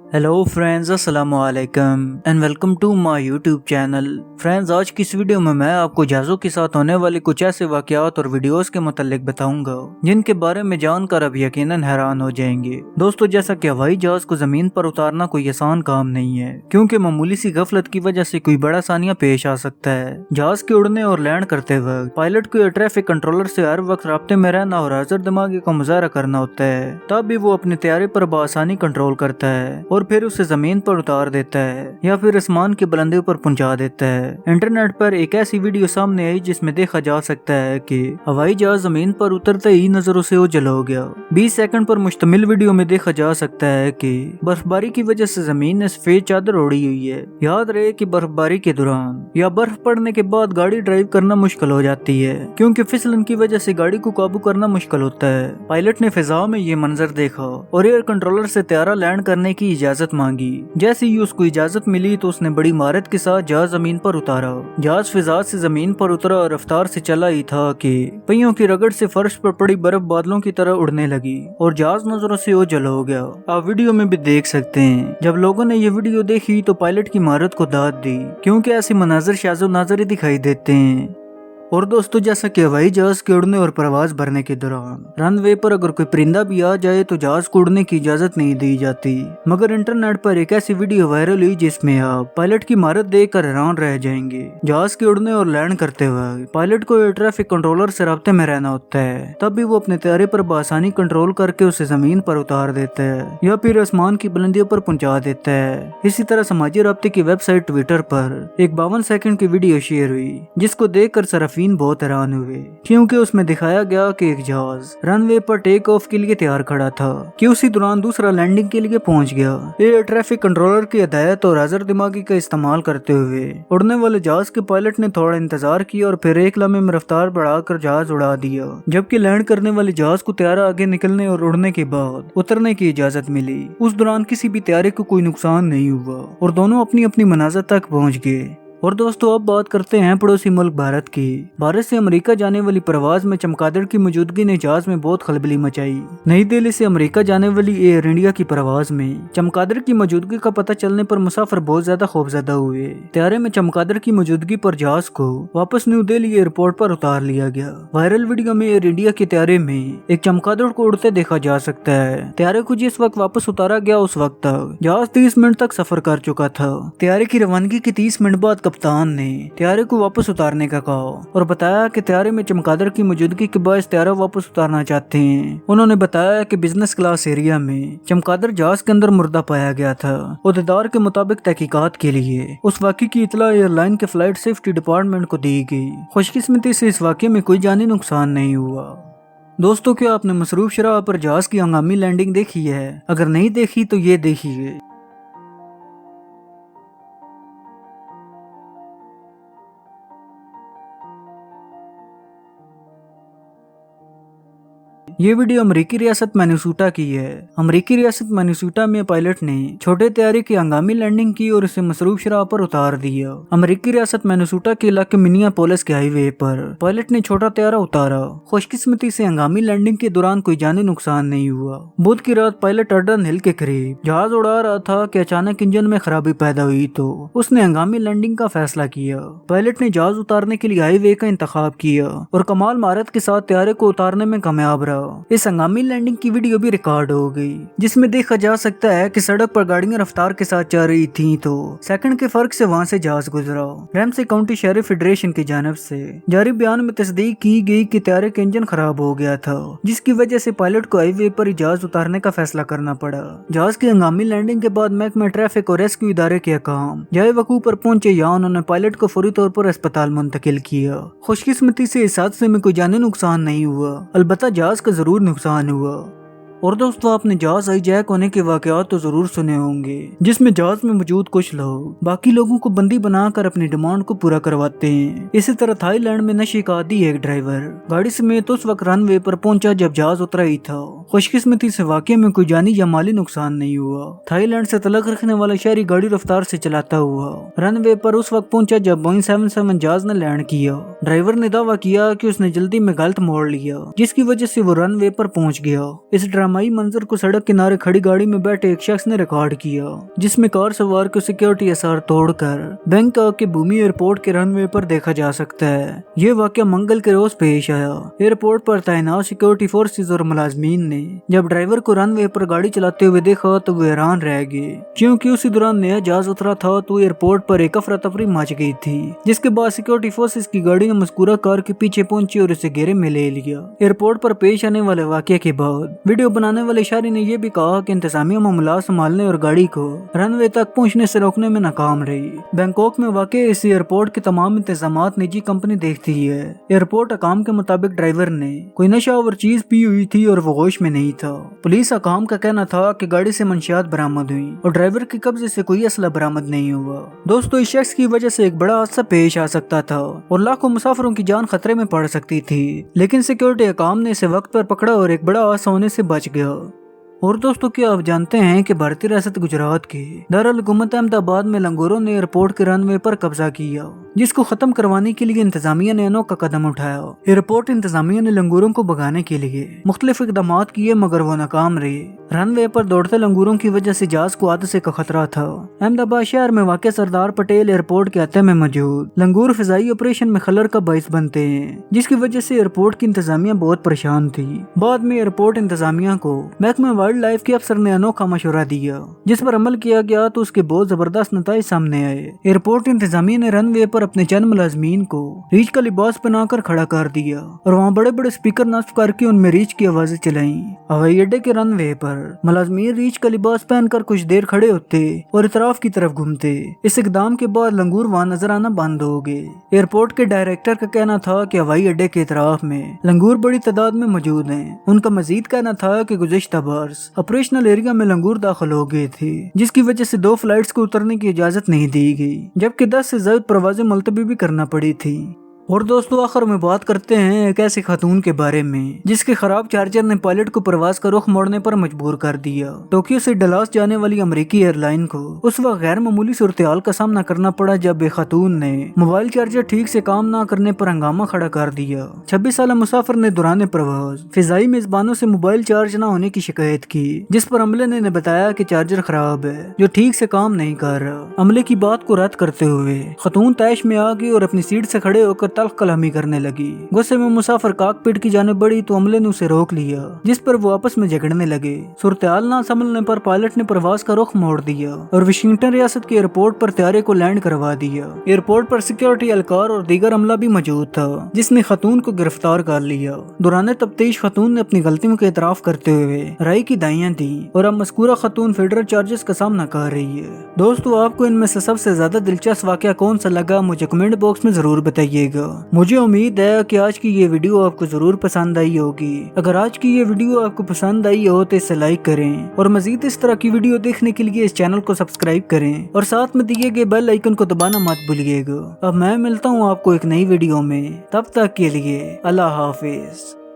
Hello friends, अस्सलाम वालेकुम and welcome to my YouTube channel. Friends, आज की इस वीडियो में मैं आपको जहाज़ों के साथ होने वाली कुछ ऐसे वाकयात और वीडियोस के मुतालिक बताऊंगा जिनके बारे में जानकर आप यकीनन हैरान हो जाएंगे। दोस्तों, जैसा कि हवाई जहाज को जमीन पर उतारना कोई आसान काम नहीं है, क्योंकि मामूली सी गफलत की वजह से कोई बड़ा सानिया पेश आ सकता है। जहाज के उड़ने और लैंड करते वक्त पायलट को एयर ट्रैफिक कंट्रोलर से हर वक्त राब्ते में रहना और हाजिर दिमागी का मुजाहरा करना होता है, तब भी वो अपने तैयारे पर बआसानी कंट्रोल करता है और फिर उसे जमीन पर उतार देता है या फिर आसमान की बुलंदियों पर पहुंचा देता है। इंटरनेट पर एक ऐसी वीडियो सामने आई जिसमें देखा जा सकता है कि हवाई जहाज जमीन पर उतरते ही नजरों से ओझल हो गया। 20 सेकंड पर मुश्तमिल वीडियो में देखा जा सकता है कि बर्फबारी की वजह से जमीन ने सफेद चादर ओढ़ी हुई है। याद रहे कि बर्फबारी के दौरान या बर्फ पड़ने के बाद गाड़ी ड्राइव करना मुश्किल हो जाती है, क्योंकि फिसलन की वजह से गाड़ी को काबू करना मुश्किल होता है। पायलट ने फिजा में ये मंजर देखा और एयर कंट्रोलर से त्यारा लैंड करने की इजाजत मांगी। जैसे ही उसको इजाजत मिली तो उसने बड़ी महारत के साथ जहाज जमीन पर उतारा। जहाज फिजा से जमीन पर उतरा और रफ्तार से चला ही था कि पहियों की रगड़ से फर्श पर पड़ी बर्फ बादलों की तरह उड़ने लगी और जहाज नजरों से ओझल हो गया। आप वीडियो में भी देख सकते हैं। जब लोगों ने ये वीडियो देखी तो पायलट की महारत को दाद दी, क्योंकि ऐसे मनाजर शाज़ो नाज़र दिखाई देते हैं। और दोस्तों, जैसा कि हवाई जहाज के उड़ने और प्रवास भरने के दौरान रनवे पर अगर कोई परिंदा भी आ जाए तो जहाज को उड़ने की इजाजत नहीं दी जाती, मगर इंटरनेट पर एक ऐसी वीडियो वायरल हुई जिसमें आप पायलट की महारत देखकर हैरान रह जाएंगे। जहाज के उड़ने और लैंड करते वक्त पायलट को एयर ट्रैफिक कंट्रोलर से राब्ते में रहना होता है, तब भी वो अपने तैयारे पर बआसानी कंट्रोल करके उसे जमीन पर उतार देता है या फिर आसमान की बुलंदियों पर पहुंचा देता है। इसी तरह समाजी राब्ते की वेबसाइट ट्विटर पर एक 52 सेकंड की वीडियो शेयर हुई, जिसको देखकर सरफ बहुत हैरान हुए, क्योंकि उसमें दिखाया गया कि एक जहाज रनवे पर टेक ऑफ के लिए तैयार खड़ा था कि उसी दौरान दूसरा लैंडिंग के लिए पहुंच गया। एयर ट्रैफिक कंट्रोलर की हिदायत और हाजिर दिमागी का इस्तेमाल करते हुए उड़ने वाले जहाज के पायलट ने थोड़ा इंतजार किया और फिर एक लम्हे में रफ्तार बढ़ाकर जहाज उड़ा दिया, जबकि लैंड करने वाले जहाज को तैयारा आगे निकलने और उड़ने के बाद उतरने की इजाजत मिली। उस दौरान किसी भी तैयारे को कोई नुकसान नहीं हुआ और दोनों अपनी अपनी मंजिल तक पहुंच गए। और दोस्तों, अब बात करते हैं पड़ोसी मुल्क भारत की। भारत से अमेरिका जाने वाली प्रवास में चमगादड़ की मौजूदगी ने जहाज में बहुत खलबली मचाई। नई दिल्ली से अमेरिका जाने वाली एयर इंडिया की प्रवास में चमगादड़ की मौजूदगी का पता चलने पर मुसाफिर बहुत ज्यादा खौफजदा हुए। तैयारे में चमगादड़ की मौजूदगी पर जहाज को वापस न्यू दिल्ली एयरपोर्ट पर उतार लिया गया। वायरल वीडियो में एयर इंडिया के तैयारे में एक चमगादड़ को उड़ते देखा जा सकता है। तैयारे को जिस वक्त वापस उतारा गया उस वक्त तक जहाज 30 मिनट तक सफर कर चुका था। तैयारे की रवानगी के 30 मिनट बाद कप्तान ने तैयारे को वापस उतारने का कहा और बताया कि तैयारे में चमगादड़ की मौजूदगी के बाद तैयारा वापस उतारना चाहते हैं। उन्होंने बताया कि बिजनेस क्लास एरिया में चमगादड़ जहाज के अंदर मुर्दा पाया गया था। उहदेदार के मुताबिक तहकीकात के लिए उस वाक़े की इतला एयरलाइन के फ्लाइट सेफ्टी डिपार्टमेंट को दी गई। खुशकिस्मती से इस वाक़े में कोई जानी नुकसान नहीं हुआ। दोस्तों, क्या आपने मसरूफ शराह पर जहाज की हंगामी लैंडिंग देखी है? अगर नहीं देखी तो ये देखिए। ये वीडियो अमेरिकी रियासत मैनेसोटा की है। अमेरिकी रियासत मैनेसोटा में पायलट ने छोटे तैयारे की हंगामी लैंडिंग की और इसे मसरूफ शराह पर उतार दिया। अमेरिकी रियासत मैनेसोटा के इलाके मिनियापोलिस के हाईवे पर पायलट ने छोटा तैयारा उतारा। खुशकिस्मती से हंगामी लैंडिंग के दौरान कोई जानी नुकसान नहीं हुआ। बुध की रात पायलट अर्डन हिल के करीब जहाज उड़ा रहा था कि अचानक इंजन में खराबी पैदा हुई तो उसने हंगामी लैंडिंग का फैसला किया। पायलट ने जहाज उतारने के लिए हाईवे का इंतखाब किया और कमाल महारत के साथ तैयारे को उतारने में कामयाब रहा। इस हंगामी लैंडिंग की वीडियो भी रिकॉर्ड हो गई, जिसमें देखा जा सकता है कि सड़क पर गाड़ियां रफ्तार के साथ चल रही थीं तो सेकंड के फर्क से वहां से जहाज गुजरा। रैमसे काउंटी शहरी फेडरेशन की जानिब से जारी बयान में तस्दीक की गई कि तैयारे का इंजन खराब हो गया था, जिसकी वजह से पायलट को हाईवे पर जहाज उतारने का फैसला करना पड़ा। जहाज की हंगामी लैंडिंग के बाद महकमा ट्रैफिक और रेस्क्यू इदारे के अहकाम जाए वकूफ पर पहुंचे या उन्होंने पायलट को फौरी तौर पर अस्पताल मुंतकिल किया। खुशकिस्मती से इस हादसे में कोई जानी नुकसान नहीं हुआ, अलबत्ता जहाज का जरूर नुकसान हुआ। और दोस्तों, आपने जहाज हाईजैक होने के वाकयात तो जरूर सुने होंगे, जिसमें जहाज में मौजूद कुछ लोग बाकी लोगों को बंदी बनाकर अपनी डिमांड को पूरा करवाते हैं। इसी तरह थाईलैंड में नशे का आदी एक ड्राइवर गाड़ी समेत उस वक्त रनवे पर पहुंचा जब जहाज उतरा ही था। खुशकिस्मती से वाकये में कोई जानी या माली नुकसान नहीं हुआ। थाईलैंड से तलक रखने वाला शहरी गाड़ी रफ्तार से चलाता हुआ रनवे पर उस वक्त पहुंचा जब बोइंग 77 जहाज ने लैंड किया। ड्राइवर ने दावा किया कि उसने जल्दी में गलत मोड़ लिया, जिसकी वजह से वो रनवे पर पहुंच गया। इस ड्रामाई मंजर को सड़क किनारे खड़ी गाड़ी में बैठे एक शख्स ने रिकॉर्ड किया, जिसमें कार सवार को सिक्योरिटी एसआर तोड़कर बैंकॉक के भूमि एयरपोर्ट के रनवे पर देखा जा सकता है। ये वाकया मंगल के रोज पेश आया। एयरपोर्ट पर तैनात सिक्योरिटी फोर्सेस और मुलाजमीन ने जब ड्राइवर को रनवे पर गाड़ी चलाते हुए देखा तो वो हैरान रह गए, क्योंकि उसी दौरान नया जहाज उतरा था तो एयरपोर्ट पर एक अफरा तफरी मच गई थी। जिसके बाद सिक्योरिटी फोर्सेस की गाड़ी ने मज़कूरा कार के पीछे पहुंची और इसे घेरे में ले लिया। एयरपोर्ट पर पेश आने वाले वाकये के बाद वीडियो बनाने वाले शायरी ने यह भी कहा कि इंतजामिया मामला संभालने और गाड़ी को रनवे तक पहुंचने से रोकने में नाकाम रही। बैंकॉक में वाक़ इस एयरपोर्ट के तमाम इंतजामात निजी कंपनी देखती है। एयरपोर्ट अकाम के मुताबिक ड्राइवर ने कोई नशा और चीज पी हुई थी और वो होश में नहीं था। पुलिस अकाम का कहना था कि गाड़ी से मंशियात बरामद हुई और ड्राइवर के कब्जे से कोई असला बरामद नहीं हुआ। दोस्तों, इस शख्स की वजह से एक बड़ा हादसा पेश आ सकता था और लाखों मुसाफिरों की जान खतरे में पड़ सकती थी, लेकिन सिक्योरिटी अकाम ने इसे वक्त पर पकड़ा और एक बड़ा हादसा होने से बच गया। और दोस्तों, क्या आप जानते हैं कि भारतीय रियासत गुजरात के दारुल हुकूमत अहमदाबाद में लंगूरों ने एयरपोर्ट के रनवे पर कब्जा किया, जिसको खत्म करवाने के लिए इंतजामिया ने अनोखा कदम उठाया। एयरपोर्ट इंतजामिया ने लंगूरों को भगाने के लिए मुख्तलिफ इकदाम किए, मगर वो नाकाम रहे। रनवे पर दौड़ते लंगूरों की वजह से जहाज को हादसे का खतरा था। अहमदाबाद शहर में वाक़ सरदार पटेल एयरपोर्ट के अहाते में मौजूद लंगूर फिजाई ऑपरेशन में खलर का बाइस बनते हैं, जिसकी वजह से एयरपोर्ट की इंतजामिया बहुत परेशान थी। बाद में एयरपोर्ट इंतजामिया को महकमा वाइल्ड लाइफ के अफसर ने अनोखा मशवरा दिया, जिस पर अमल किया गया तो उसके बहुत जबरदस्त नतीजे सामने आए। एयरपोर्ट इंतजामिया ने रनवे पर अपने चंद मुलाजमीन को रीच का लिबास पहनाकर खड़ा कर दिया और वहाँ बड़े बड़े स्पीकर नस्ब करके उनमें रीच की आवाजें चलाई। हवाई अड्डे के रनवे पर मुलाजमीन रीच का लिबास पहनकर कुछ देर खड़े होते और इतराफ की तरफ घूमते। इस इकदाम के बाद लंगूर वहाँ नजर आना बंद हो गए। एयरपोर्ट के डायरेक्टर का कहना था कि हवाई अड्डे के इतराफ में लंगूर बड़ी तादाद में मौजूद हैं। उनका मजीद कहना था कि गुज़िश्ता बरस ऑपरेशनल एरिया में लंगूर दाखिल हो गए थे, जिसकी वजह से 2 फ्लाइट्स को उतरने की इजाजत नहीं दी गई, जबकि 10 से ज्यादा परवाजें मुलतवी भी करना पड़ी थी। और दोस्तों, आखिर में बात करते हैं एक ऐसी खातून के बारे में जिसके खराब चार्जर ने पायलट को प्रवास का रुख मोड़ने पर मजबूर कर दिया। टोक्यो से डलास जाने वाली अमेरिकी एयरलाइन को उस वक्त गैर मामूली सूरत-ए-हाल का सामना करना पड़ा जब एक खातून ने मोबाइल चार्जर ठीक से काम न करने पर हंगामा खड़ा कर दिया। 26 साल मुसाफिर ने दौरान प्रवास फिजाई मेजबानों से मोबाइल चार्ज न होने की शिकायत की, जिस पर अमले ने बताया कि चार्जर खराब है जो ठीक से काम नहीं कर रहा। अमले की बात को रद्द करते हुए खातून तैश में आ गई और अपनी सीट से खड़े होकर तल्ख कलामी करने लगी। गुस्से में मुसाफिर कॉकपिट की जाने बढ़ी तो अमले ने उसे रोक लिया, जिस पर वो आपस में झगड़ने लगे। सूरत-ए-हाल ना संभलने पर पायलट ने प्रवास का रुख मोड़ दिया और वाशिंगटन रियासत के एयरपोर्ट पर तैयारे को लैंड करवा दिया। एयरपोर्ट पर सिक्योरिटी एहलकार और दीगर अमला भी मौजूद था, जिसने खातून को गिरफ्तार कर लिया। दौरान तफ्तीश खातून ने अपनी गलतियों का एतराफ करते हुए राय की दाइयां दी और अब मज़कूरा खातून फेडरल चार्जेस का सामना कर रही है। दोस्तों, आपको इनमें से सबसे ज्यादा दिलचस्प वाकया कौन सा लगा, मुझे कमेंट बॉक्स में जरूर बताइएगा। मुझे उम्मीद है कि आज की ये वीडियो आपको जरूर पसंद आई होगी। अगर आज की ये वीडियो आपको पसंद आई हो तो इसे लाइक करें और मजीद इस तरह की वीडियो देखने के लिए इस चैनल को सब्सक्राइब करें और साथ में दिए गए बेल आइकन को दबाना मत भूलिएगा। अब मैं मिलता हूँ आपको एक नई वीडियो में, तब तक के लिए अल्लाह हाफिज।